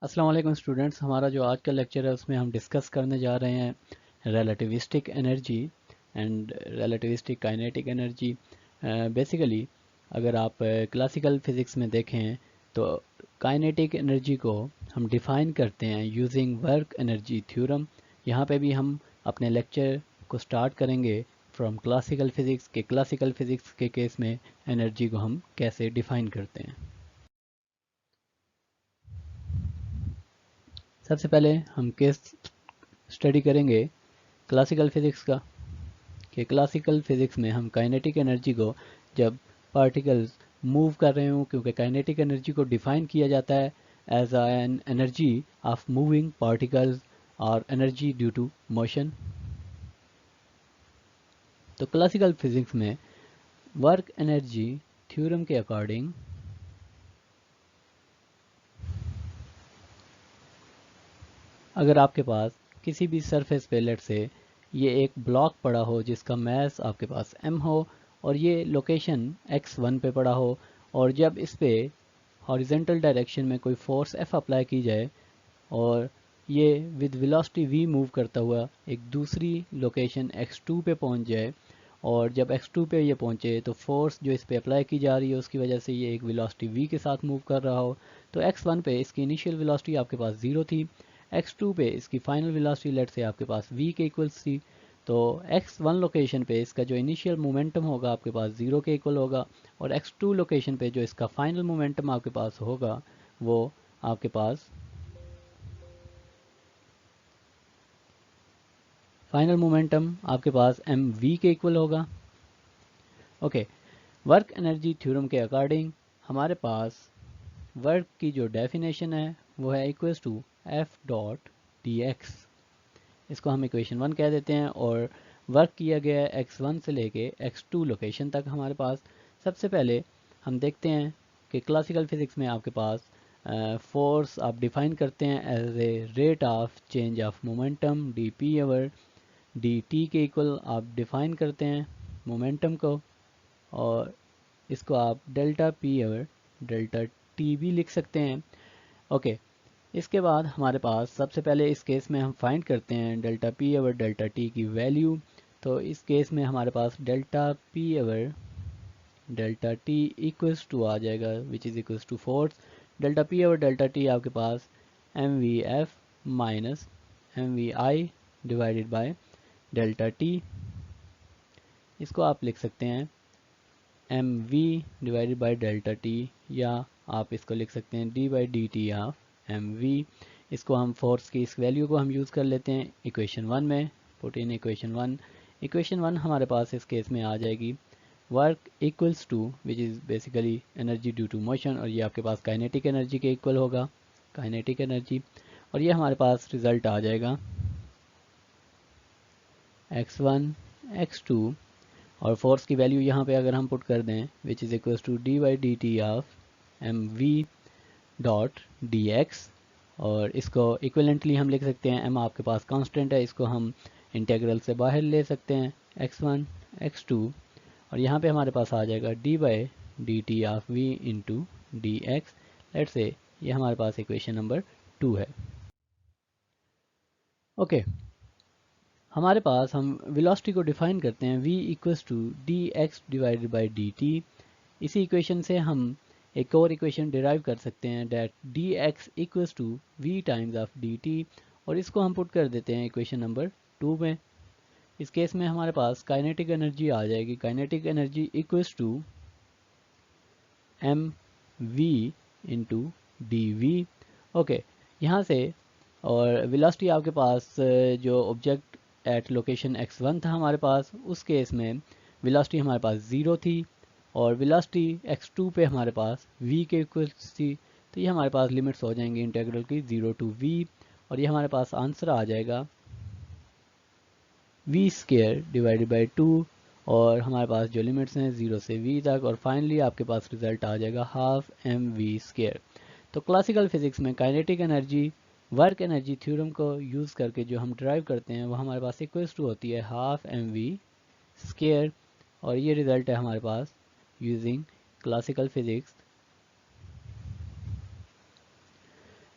अस्सलाम वालेकुम स्टूडेंट्स। हमारा जो आज का लेक्चर है उसमें हम डिस्कस करने जा रहे हैं relativistic energy and relativistic kinetic energy. Basically अगर आप क्लासिकल फिज़िक्स में देखें तो काइनेटिक एनर्जी को हम डिफ़ाइन करते हैं यूजिंग वर्क एनर्जी थ्योरम। यहाँ पे भी हम अपने लेक्चर को स्टार्ट करेंगे फ्रॉम क्लासिकल फ़िज़िक्स के क्लासिकल फ़िज़िक्स के केस में एनर्जी को हम कैसे डिफ़ाइन करते हैं। सबसे पहले हम केस स्टडी करेंगे क्लासिकल फिज़िक्स का कि क्लासिकल फिज़िक्स में हम काइनेटिक एनर्जी को जब पार्टिकल्स मूव कर रहे हों, क्योंकि काइनेटिक एनर्जी को डिफाइन किया जाता है as an energy of moving particles और एनर्जी ड्यू टू मोशन। तो क्लासिकल फिज़िक्स में वर्क एनर्जी थ्योरम के अकॉर्डिंग अगर आपके पास किसी भी सरफेस पे लेट से ये एक ब्लॉक पड़ा हो जिसका मास आपके पास m हो और ये लोकेशन x1 पे पड़ा हो, और जब इस पे हॉरिजेंटल डायरेक्शन में कोई फोर्स F अप्लाई की जाए और ये विद वेलोसिटी v मूव करता हुआ एक दूसरी लोकेशन x2 पे पहुंच जाए, और जब x2 पे ये पहुंचे तो फोर्स जो इस पे अप्लाई की जा रही है उसकी वजह से ये एक वेलोसिटी v के साथ मूव कर रहा हो, तो x1 पे इसकी इनिशियल वेलोसिटी आपके पास 0 थी, x2 पे इसकी फाइनल वेलोसिटी लेट से आपके पास v के इक्वल्स थी। तो x1 लोकेशन पे इसका जो इनिशियल मोमेंटम होगा आपके पास 0 के इक्वल होगा, और x2 लोकेशन पे जो इसका फाइनल मोमेंटम आपके पास होगा वो आपके पास फाइनल मोमेंटम आपके पास एम वी के इक्वल होगा। ओके, वर्क एनर्जी थ्योरम के अकॉर्डिंग हमारे पास वर्क की जो डेफिनेशन है वो है equals to F dot D X. इसको हम इक्वेशन 1 कह देते हैं, और वर्क किया गया है x1 से लेके x2 लोकेशन तक हमारे पास। सबसे पहले हम देखते हैं कि क्लासिकल फिज़िक्स में आपके पास फोर्स आप डिफाइन करते हैं as a rate of change of momentum D P over D T के इक्वल आप डिफाइन करते हैं मोमेंटम को, और इसको आप delta P over delta T भी लिख सकते हैं। ओके, इसके बाद हमारे पास सबसे पहले इस केस में हम फाइंड करते हैं delta P over delta T की वैल्यू। तो इस केस में हमारे पास delta P over delta T equals to आ जाएगा which is equals to force. Delta P over delta T आपके पास M V F minus M V I divided by delta T. इसको आप लिख सकते हैं M V divided by delta T, या आप इसको लिख सकते हैं D by D T of M V. इसको हम फोर्स की इस वैल्यू को हम यूज़ कर लेते हैं इक्वेशन 1 में, पुट इन इक्वेशन 1। इक्वेशन 1 हमारे पास इस केस में आ जाएगी work equals to which is basically energy due to motion, और ये आपके पास काइनेटिक एनर्जी के इक्वल होगा, काइनेटिक एनर्जी। और ये हमारे पास रिजल्ट आ जाएगा x1 x2, और फोर्स की वैल्यू यहाँ पे अगर हम पुट कर दें which is equals to D by D T of M V dot D X, और इसको इक्वलेंटली हम लिख सकते हैं m आपके पास कांस्टेंट है, इसको हम इंटेग्रल से बाहर ले सकते हैं x1 x2, और यहाँ पे हमारे पास आ जाएगा D by D T of v into D X. Let's say ये हमारे पास इक्वेशन नंबर 2 है। ओके, हमारे पास हम वेलोसिटी को डिफाइन करते हैं v equals to D X divided by D T. इसी इक्वेशन से हम एक और इक्वेशन डिराइव कर सकते हैं that D X equals to V times of D T, और इसको हम पुट कर देते हैं इक्वेशन नंबर 2 में। इस केस में हमारे पास काइनेटिक एनर्जी आ जाएगी, kinetic energy equals to M V into D V. Okay, यहाँ से और वेलोसिटी आपके पास जो ऑब्जेक्ट एट लोकेशन x1 था हमारे पास, उस केस में वेलोसिटी हमारे पास 0 थी, और वेलोसिटी x2 पे हमारे पास v के इक्वल्स थी। तो ये हमारे पास लिमिट्स हो जाएंगी इंटीग्रल की 0 टू v, और ये हमारे पास आंसर आ जाएगा v स्केयर डिवाइडेड बाई 2, और हमारे पास जो लिमिट्स हैं 0 से v तक, और फाइनली आपके पास रिजल्ट आ जाएगा हाफ एम वी स्केयर। तो क्लासिकल फिजिक्स में kinetic energy work energy theorem को यूज़ करके जो हम ड्राइव करते हैं वो हमारे पास इक्वल्स टू होती है हाफ एम वी स्केयर, और ये रिज़ल्ट है हमारे पास यूजिंग क्लासिकल फिजिक्स।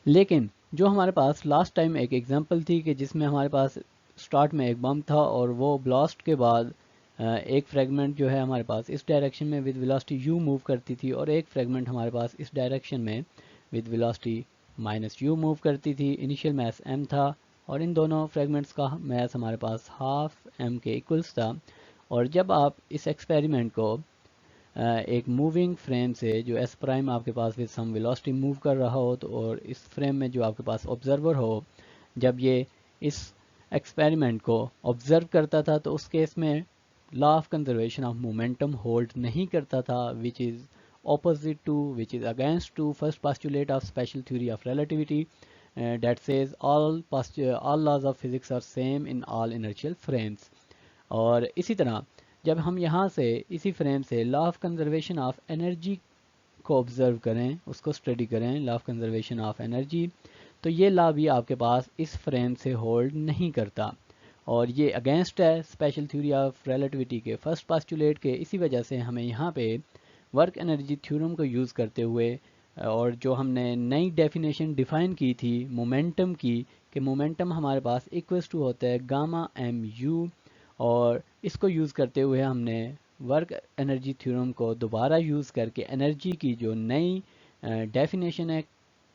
लेकिन जो हमारे पास लास्ट टाइम एक एग्जांपल थी कि जिसमें हमारे पास स्टार्ट में एक बम था और वो ब्लास्ट के बाद एक फ्रेगमेंट जो है हमारे पास इस डायरेक्शन में विद वेलोसिटी u मूव करती थी और एक फ्रेगमेंट हमारे पास इस डायरेक्शन में विद वेलोसिटी -u मूव करती थी। इनिशियल मास m था और इन दोनों फ्रेगमेंट्स का मास हमारे पास हाफ m के इक्वल्स था। और जब आप इस एक्सपेरिमेंट को एक मूविंग फ्रेम से जो एस प्राइम आपके पास विद सम वेलोसिटी मूव कर रहा हो तो और इस फ्रेम में जो आपके पास ऑब्जर्वर हो, जब ये इस एक्सपेरिमेंट को ऑब्जर्व करता था तो उस केस में law of conservation of momentum hold नहीं करता था, which is against to first postulate of special theory of relativity that says all laws of physics are same in all inertial frames। और इसी तरह जब हम यहाँ से इसी फ्रेम से law of conservation of energy को ऑब्जर्व करें, उसको स्टडी करें, law of conservation of energy, तो ये लॉ भी आपके पास इस फ्रेम से होल्ड नहीं करता और ये अगेंस्ट है स्पेशल थ्योरी ऑफ रिलेटिविटी के फर्स्ट पोस्टुलेट के। इसी वजह से हमें यहाँ पे वर्क एनर्जी थ्योरम को यूज़ करते हुए और जो हमने नई डेफिनेशन डिफाइन की थी मोमेंटम की, कि मोमेंटम हमारे पास इक्वल्स टू होता है गामा एम यू, और इसको यूज़ करते हुए हमने वर्क एनर्जी थ्योरम को दोबारा यूज़ करके एनर्जी की जो नई डेफिनेशन है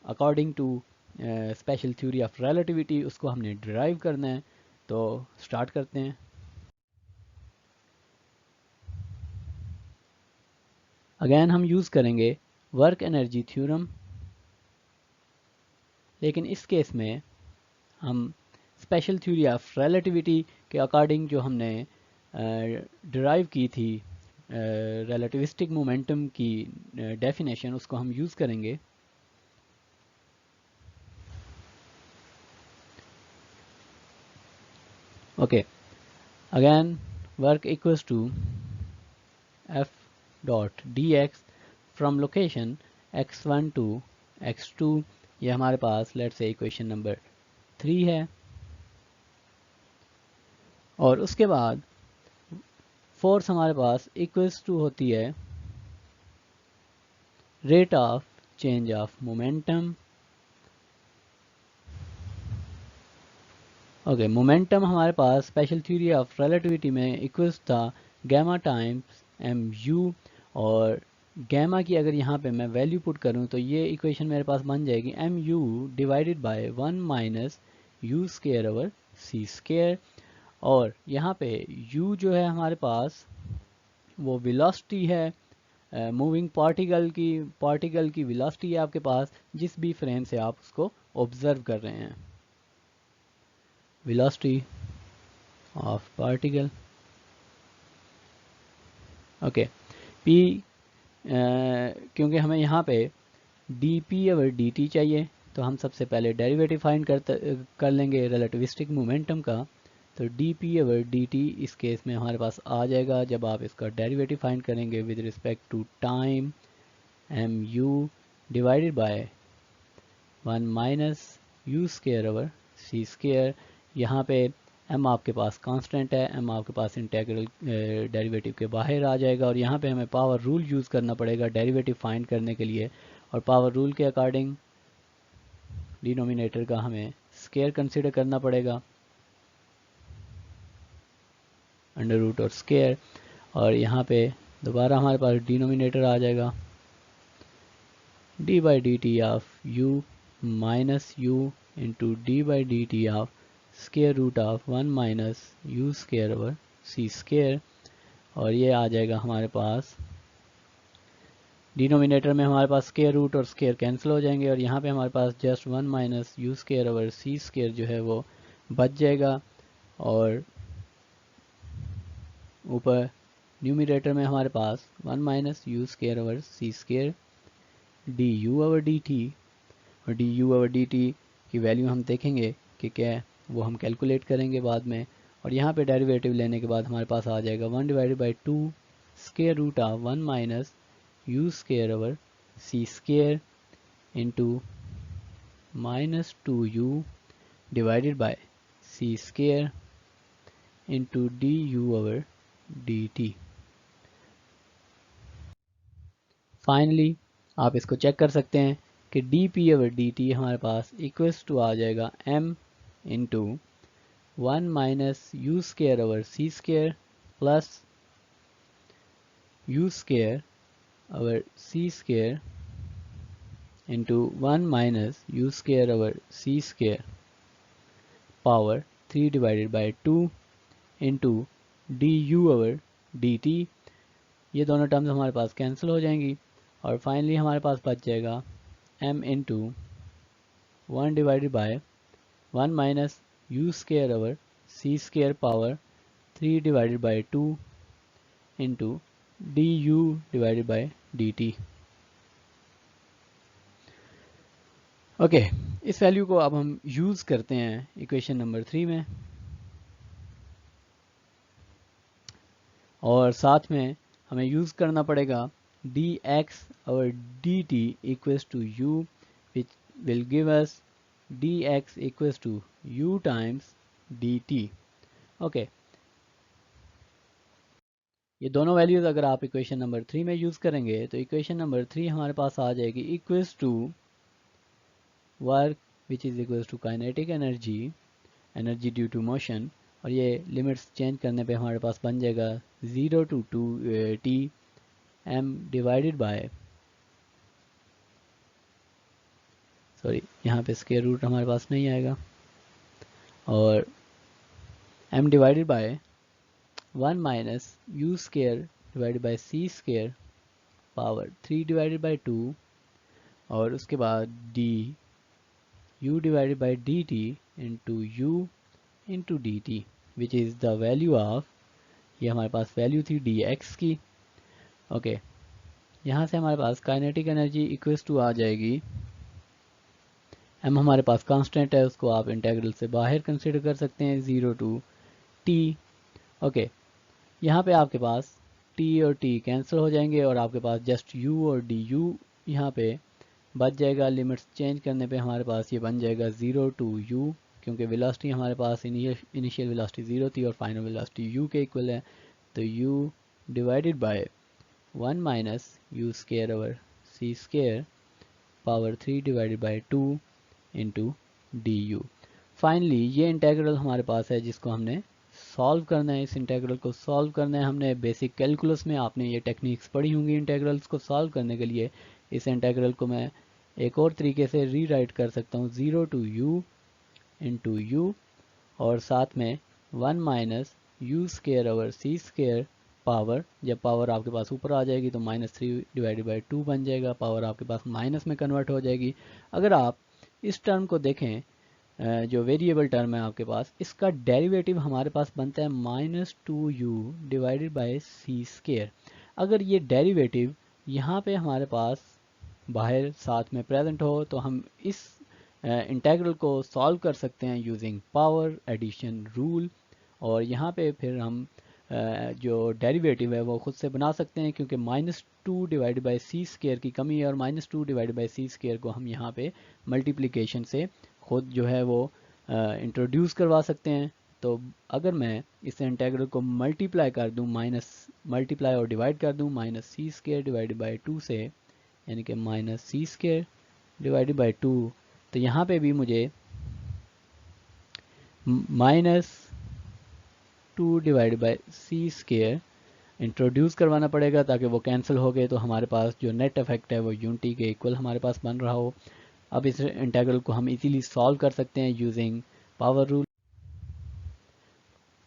according to special theory of relativity उसको हमने डिराइव करना है। तो स्टार्ट करते हैं। अगेन हम यूज़ करेंगे वर्क एनर्जी थ्योरम, लेकिन इस केस में हम स्पेशल थ्योरी ऑफ रिलेटिविटी के अकॉर्डिंग जो हमने डिराइव की थी रिलेटिविस्टिक मोमेंटम की डेफिनेशन, उसको हम यूज़ करेंगे। Okay, again work equals to f dot dx from location x1 to x2, ये हमारे पास लेट्स से इक्वेशन नंबर 3 है। और उसके बाद फोर्स हमारे पास इक्वल्स टू होती है rate of change of momentum. Okay, momentum हमारे पास स्पेशल थ्योरी ऑफ रिलेटिविटी में इक्वल्स था गैमा टाइम्स एम यू, और गैमा की अगर यहाँ पे मैं वैल्यू पुट करूँ तो ये इक्वेशन मेरे पास बन जाएगी M U divided by 1 minus U square over C square. और यहाँ पे u जो है हमारे पास वो वेलोसिटी है मूविंग पार्टिकल की वेलोसिटी है आपके पास जिस भी फ्रेम से आप उसको ऑब्जर्व कर रहे हैं, velocity of particle. Okay, p क्योंकि हमें यहाँ पे dp ओवर dt चाहिए तो हम सबसे पहले डेरिवेटिव फाइंड कर लेंगे रिलेटिविस्टिक मोमेंटम का। तो dp ओवर dt इस केस में हमारे पास आ जाएगा जब आप इसका डेरिवेटिव फाइंड करेंगे with respect to time M U divided by 1 minus U square over C square. यहाँ पे m आपके पास कांस्टेंट है, m आपके पास इंटेग्रल डेरिवेटिव के बाहर आ जाएगा और यहाँ पे हमें पावर रूल यूज़ करना पड़ेगा डेरिवेटिव फाइंड करने के लिए। और पावर रूल के अकॉर्डिंग डिनोमिनेटर का हमें स्केयर कंसिडर करना पड़ेगा, अंडर रूट और स्केयर। और यहाँ पे दोबारा हमारे पास डिनोमिनेटर आ जाएगा D by D T of U minus U into D by D T of square root of 1 minus U square over C square. और ये आ जाएगा हमारे पास डिनोमिनेटर में हमारे पास स्केयर रूट और स्केयर कैंसिल हो जाएंगे और यहाँ पे हमारे पास just 1 minus U square over C square जो है वो बच जाएगा। और ऊपर न्यूमिनेटर में हमारे पास 1 minus U square over C square D U over D T, और D U over D T की वैल्यू हम देखेंगे कि क्या है, वो हम कैलकुलेट करेंगे बाद में। और यहाँ पे डेरिवेटिव लेने के बाद हमारे पास आ जाएगा 1 divided by 2 square root of 1 minus U square over C square into minus 2u divided by C square into D U over D T. Finally आप इसको चेक कर सकते हैं कि D P over D T हमारे पास equals to आ जाएगा m into 1 minus U square over C square plus U square over C square into 1 minus U square over C square power 3 divided by 2 into D U over D T. ये दोनों terms हमारे पास cancel हो जाएंगी और finally हमारे पास बच जाएगा m into 1 divided by 1 minus U square over C square power 3 divided by 2 into D U divided by D T. Okay, इस वैल्यू को अब हम यूज़ करते हैं इक्वेशन नंबर 3 में, और साथ में हमें यूज़ करना पड़ेगा डी एक्स और D T equals to U, which will give us D X equals to U times D T. Okay, ये दोनों वैल्यूज़ अगर आप इक्वेशन नंबर 3 में यूज़ करेंगे तो इक्वेशन नंबर 3 हमारे पास आ जाएगी equals to work which is equals to kinetic energy, energy due to motion, और ये लिमिट्स चेंज करने पे हमारे पास बन जाएगा 0 to 2 t m divided bye, sorry यहाँ पे स्क्वायर रूट हमारे पास नहीं आएगा, और m divided by 1 minus you square divided by C square power 3 divided by 2, और उसके बाद d u divided by D T into U into D T which is the value of, ये हमारे पास वैल्यू थी dx की। Okay, यहाँ से हमारे पास काइनेटिक एनर्जी इक्वल्स टू आ जाएगी, m हमारे पास कांस्टेंट है, उसको आप इंटेग्रल से बाहर कंसीडर कर सकते हैं, 0 to t। ओके, यहाँ पे आपके पास t और t कैंसिल हो जाएंगे और आपके पास जस्ट u और du यहाँ पे बच जाएगा। लिमिट्स चेंज करने पे हमारे पास ये बन जाएगा 0 to u, क्योंकि वेलोसिटी हमारे पास इनिशियल वेलोसिटी 0 थी और फाइनल वेलोसिटी u के इक्वल है, तो u divided by 1 minus U square over C square power 3 divided by 2 into D U. Finally ये इंटेग्रल हमारे पास है जिसको हमने सॉल्व करना है। इस इंटेग्रल को सॉल्व करना है, हमने बेसिक कैलकुलस में आपने ये टेक्निक्स पढ़ी होंगी इंटेग्रल्स को सॉल्व करने के लिए। इस इंटेग्रल को मैं एक और तरीके से रीराइट कर सकता हूँ, 0 to u इंटू यू और साथ में 1 minus U square over C square power, जब पावर आपके पास ऊपर आ जाएगी तो -3 डिवाइडेड बाई 2 बन जाएगा, पावर आपके पास माइनस में कन्वर्ट हो जाएगी। अगर आप इस टर्म को देखें, जो वेरिएबल टर्म है आपके पास, इसका डेरिवेटिव हमारे पास बनता है -2u divided by C square. अगर ये डेरिवेटिव यहाँ पे हमारे पास बाहर साथ में प्रेजेंट हो तो हम इस इंटेग्रल को सॉल्व कर सकते हैं यूजिंग पावर एडिशन रूल, और यहाँ पे फिर हम जो डेरिवेटिव है वो खुद से बना सकते हैं, क्योंकि -2 डिवाइड बाई सी स्केयर की कमी है और -2 डिवाइड बाई सी स्केयर को हम यहाँ पे मल्टीप्लिकेशन से खुद जो है वो इंट्रोड्यूस करवा सकते हैं। तो अगर मैं इस इंटेग्रल को मल्टीप्लाई कर दूँ, मल्टीप्लाई और डिवाइड कर दूँ minus C square divided by 2 से, यानी कि minus C square divided by 2, तो यहाँ पे भी मुझे -2 divide by C square introduce करवाना पड़ेगा ताकि वो कैंसिल हो गए, तो हमारे पास जो नेट इफेक्ट है वो यूनिटी के इक्वल हमारे पास बन रहा हो। अब इस इंटेग्रल को हम इजीली सॉल्व कर सकते हैं यूजिंग पावर रूल।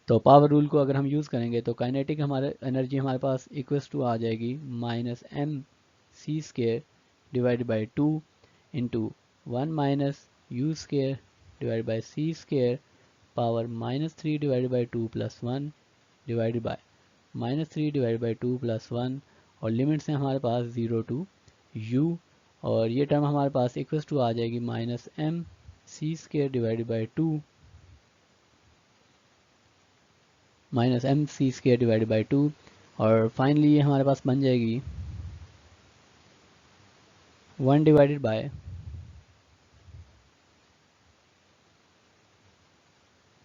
तो पावर रूल को अगर हम यूज़ करेंगे तो काइनेटिक एनर्जी हमारे पास इक्वल्स टू आ जाएगी -m C square divide by 2 into 1 minus U square divide by C square power -3 divided by 2 plus 1 divided by -3 divided by 2 plus 1, और लिमिट्स हैं हमारे पास 0 to u, और ये टर्म हमारे पास इक्वल्स टू आ जाएगी -m C square divided by 2 -m C square divided by 2, और फाइनली ये हमारे पास बन जाएगी 1 divided by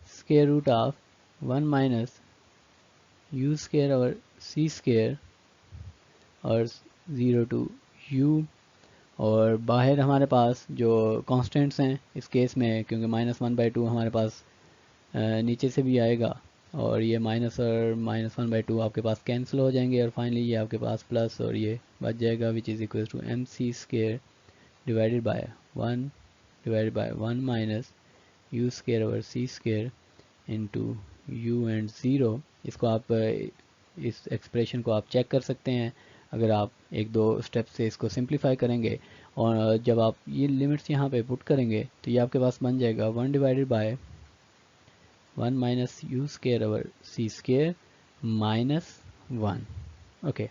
square root of 1 minus you square और सी स्क्वायर और 0 to u और बाहर हमारे पास जो कॉन्स्टेंट्स हैं इस केस में, क्योंकि -1/2 हमारे पास नीचे से भी आएगा, और ये माइनस और -1/2 आपके पास कैंसिल हो जाएंगे, और फाइनली ये आपके पास प्लस और ये बच जाएगा, which is equal to mc² divided by 1 minus u² over c² into u and 0। इसको आप इस एक्सप्रेशन को आप चेक कर सकते हैं अगर आप एक दो स्टेप से इसको सिंप्लीफाई करेंगे, और जब आप ये लिमिट्स यहाँ पे पुट करेंगे तो ये आपके पास बन जाएगा 1 divided by 1 minus u² over c² minus 1। Okay,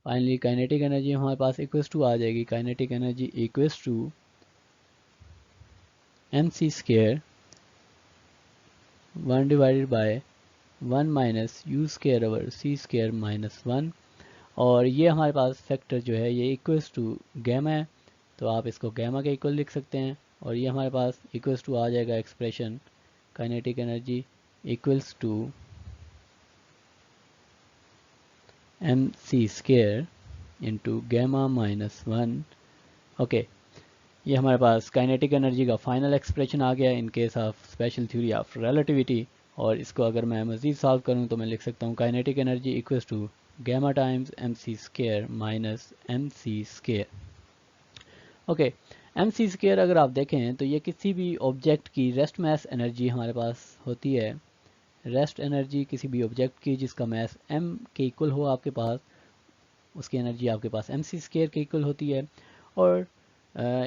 finally kinetic energy हमारे पास इक्वल्स टू आ जाएगी, kinetic energy equals to mc² 1 divided by 1 minus u² over c² minus 1, और ये हमारे पास फैक्टर जो है ये इक्वल्स टू गैमा है, तो आप इसको गैमा के इक्वल लिख सकते हैं, और ये हमारे पास इक्वल्स टू आ जाएगा expression kinetic energy equals to mc² into gamma minus 1। Okay, ये हमारे पास काइनेटिक एनर्जी का फाइनल एक्सप्रेशन आ गया in case of special theory of relativity, और इसको अगर मैं मज़ीद सॉल्व करूं तो मैं लिख सकता हूं kinetic energy equals to gamma times mc² minus mc²। Okay, mc² अगर आप देखें तो ये किसी भी ऑब्जेक्ट की रेस्ट मास एनर्जी हमारे पास होती है, रेस्ट एनर्जी किसी भी ऑब्जेक्ट की जिसका मास m के इक्वल हो आपके पास, उसकी एनर्जी आपके पास mc² के इक्वल होती है। और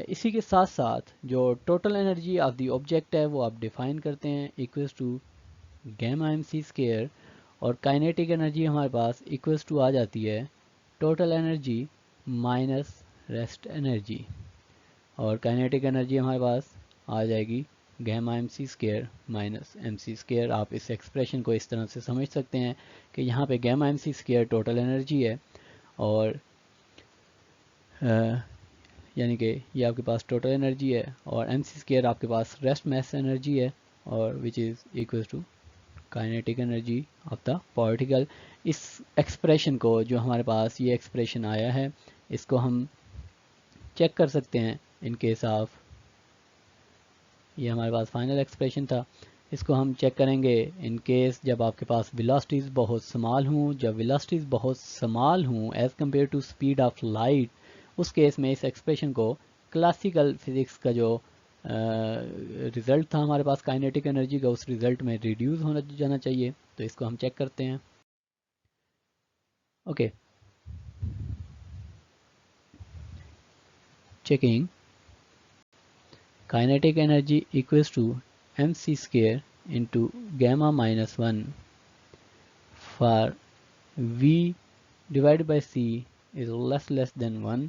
इसी के साथ साथ जो total energy of the object है वो आप डिफाइन करते हैं इक्वल्स टू गैमा mc², और काइनेटिक एनर्जी हमारे पास इक्वल्स टू आ जाती है total energy minus rest energy, और काइनेटिक एनर्जी हमारे पास आ जाएगी गैमा mc² माइनस mc²। आप इस एक्सप्रेशन को इस तरह से समझ सकते हैं कि यहाँ पे गैमा mc² टोटल एनर्जी है, और यानी कि ये आपके पास टोटल एनर्जी है, और mc² आपके पास रेस्ट मास एनर्जी है, और which is equal to kinetic energy of the particle. इस एक्सप्रेशन को जो हमारे पास ये एक्सप्रेशन आया है इसको हम चेक कर सकते हैं इन केस ऑफ, ये हमारे पास फाइनल एक्सप्रेशन था, इसको हम चेक करेंगे इन केस जब आपके पास वेलोसिटीज़ बहुत स्मॉल हों, जब वेलोसिटीज़ बहुत स्मॉल हों as compare to speed of light, उस केस में इस एक्सप्रेशन को क्लासिकल फिज़िक्स का जो रिज़ल्ट था हमारे पास काइनेटिक एनर्जी का, उस रिज़ल्ट में रिड्यूस होना जाना चाहिए, तो इसको हम चेक करते हैं। Okay, checking kinetic energy equals to mc² into gamma minus 1 for v divided by c is less than 1।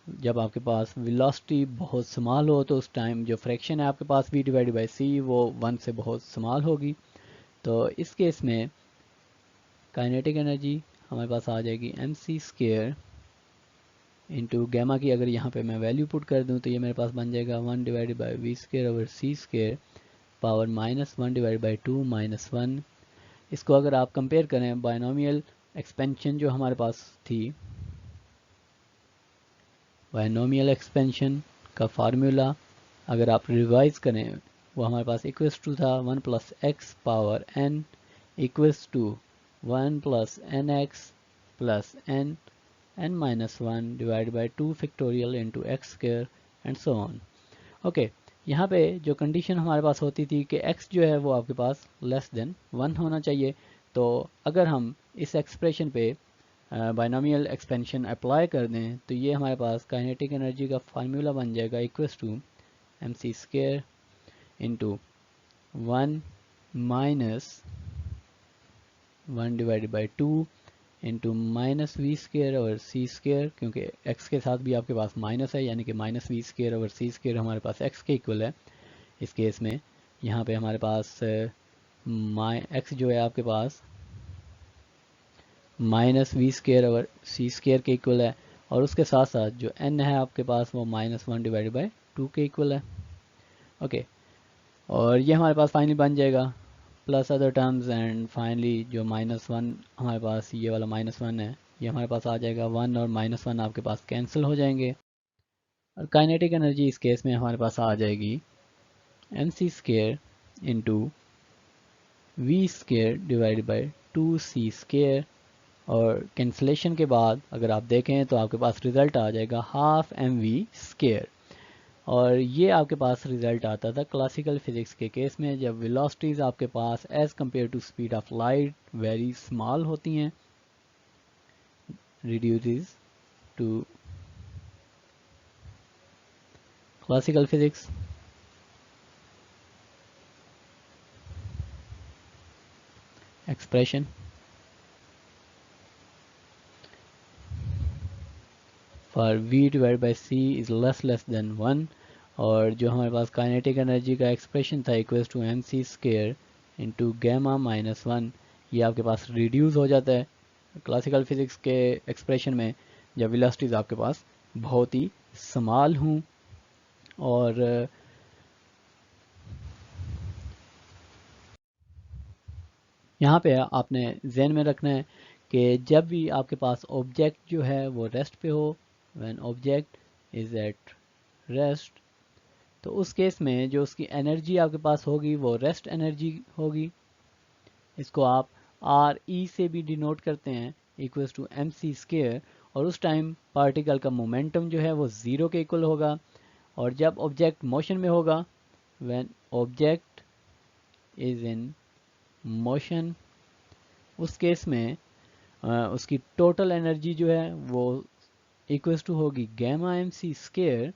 जब आपके पास वेलोसिटी बहुत स्मॉल हो तो उस टाइम जो फ्रैक्शन है आपके पास v डिवाइडेड बाई c वो 1 से बहुत स्मॉल होगी, तो इस केस में काइनेटिक एनर्जी हमारे पास आ जाएगी mc² इंटू गैमा की अगर यहाँ पे मैं वैल्यू पुट कर दूँ तो ये मेरे पास बन जाएगा 1 divided by v² over c² power -1 divide by 2 minus 1। इसको अगर आप कंपेयर करें बायनोमियल एक्सपेंशन जो हमारे पास थी, बायनोमियल एक्सपेंशन का फार्मूला अगर आप रिवाइज करें वो हमारे पास इक्वल्स टू था 1 plus x power n equals to 1 plus n x plus n minus 1 divide by 2 factorial into x² and so on. Okay, यहाँ पे जो कंडीशन हमारे पास होती थी कि x जो है वो आपके पास लेस देन 1 होना चाहिए, तो अगर हम इस एक्सप्रेशन पे बायनोमियल एक्सपेंशन अप्लाई कर दें तो ये हमारे पास काइनेटिक एनर्जी का फार्मूला बन जाएगा equals to mc² into 1 minus 1 divided by 2 into minus v² और c², क्योंकि x के साथ भी आपके पास माइनस है, यानी कि माइनस v² और c² हमारे पास x के इक्वल है। इस केस में यहाँ पे हमारे पास x जो है आपके पास माइनस v² और c² के इक्वल है, और उसके साथ साथ जो n है आपके पास वो -1 डिवाइडेड बाई 2 के इक्वल है। ओके, और ये हमारे पास फाइनली बन जाएगा plus other terms and finally जो -1 हमारे पास ये वाला -1 है ये हमारे पास आ जाएगा 1 और -1 आपके पास कैंसिल हो जाएंगे और काइनेटिक एनर्जी इस केस में हमारे पास आ जाएगी mc² into v² divided by 2c²। और कैंसिलेशन के बाद अगर आप देखें तो आपके पास रिजल्ट आ जाएगा 12mv²। और ये आपके पास रिजल्ट आता था क्लासिकल फिजिक्स के केस में जब वेलोसिटीज़ आपके पास as compare to speed of light very small होती हैं, reduces to classical physics। expression for v divided by c is less than 1 और जो हमारे पास काइनेटिक एनर्जी का एक्सप्रेशन था equals to mc² into gamma -1 ये आपके पास रिड्यूस हो जाता है क्लासिकल फिजिक्स के एक्सप्रेशन में जब वेलोसिटीज आपके पास बहुत ही स्मॉल हूँ। और यहाँ पे आपने ज़हन में रखना है कि जब भी आपके पास ऑब्जेक्ट जो है वो रेस्ट पे हो, when object is at rest, तो उस केस में जो उसकी एनर्जी आपके पास होगी वो रेस्ट एनर्जी होगी। इसको आप आर ई से भी डिनोट करते हैं इक्वल्स टू mc²। और उस टाइम पार्टिकल का मोमेंटम जो है वो ज़ीरो के इक्वल होगा। और जब ऑब्जेक्ट मोशन में होगा, when object is in motion, उस केस में उसकी टोटल एनर्जी जो है वो इक्वल्स टू होगी गैमा mc²।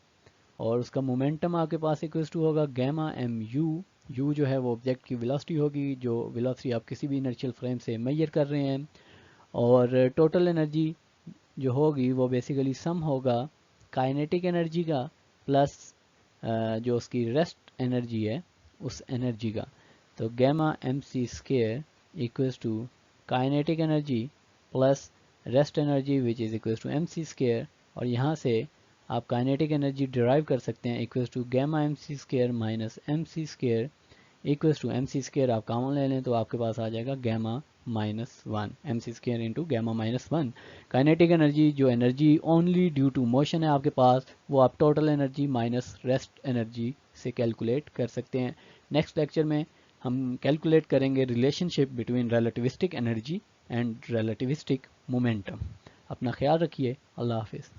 और उसका मोमेंटम आपके पास इक्वल्स टू होगा गैमा mu। u जो है वो ऑब्जेक्ट की वेलोसिटी होगी, जो वेलोसिटी आप किसी भी इनर्शियल फ्रेम से मेजर कर रहे हैं। और टोटल एनर्जी जो होगी वो बेसिकली सम होगा काइनेटिक एनर्जी का प्लस जो उसकी रेस्ट एनर्जी है उस एनर्जी का। तो gamma mc² equals to kinetic energy plus rest energy which is equals to mc²। और यहाँ से आप काइनेटिक एनर्जी डिराइव कर सकते हैं equals to gamma mc² minus mc² equals to mc² आप कॉमन ले लें तो आपके पास आ जाएगा gamma -1 mc² into gamma -1। Kinetic energy जो energy only due to motion है आपके पास वो आप total energy minus rest energy से कैलकुलेट कर सकते हैं। नेक्स्ट लेक्चर में हम कैलकुलेट करेंगे relationship between relativistic energy and relativistic momentum. अपना ख्याल रखिए। अल्लाह हाफिज़।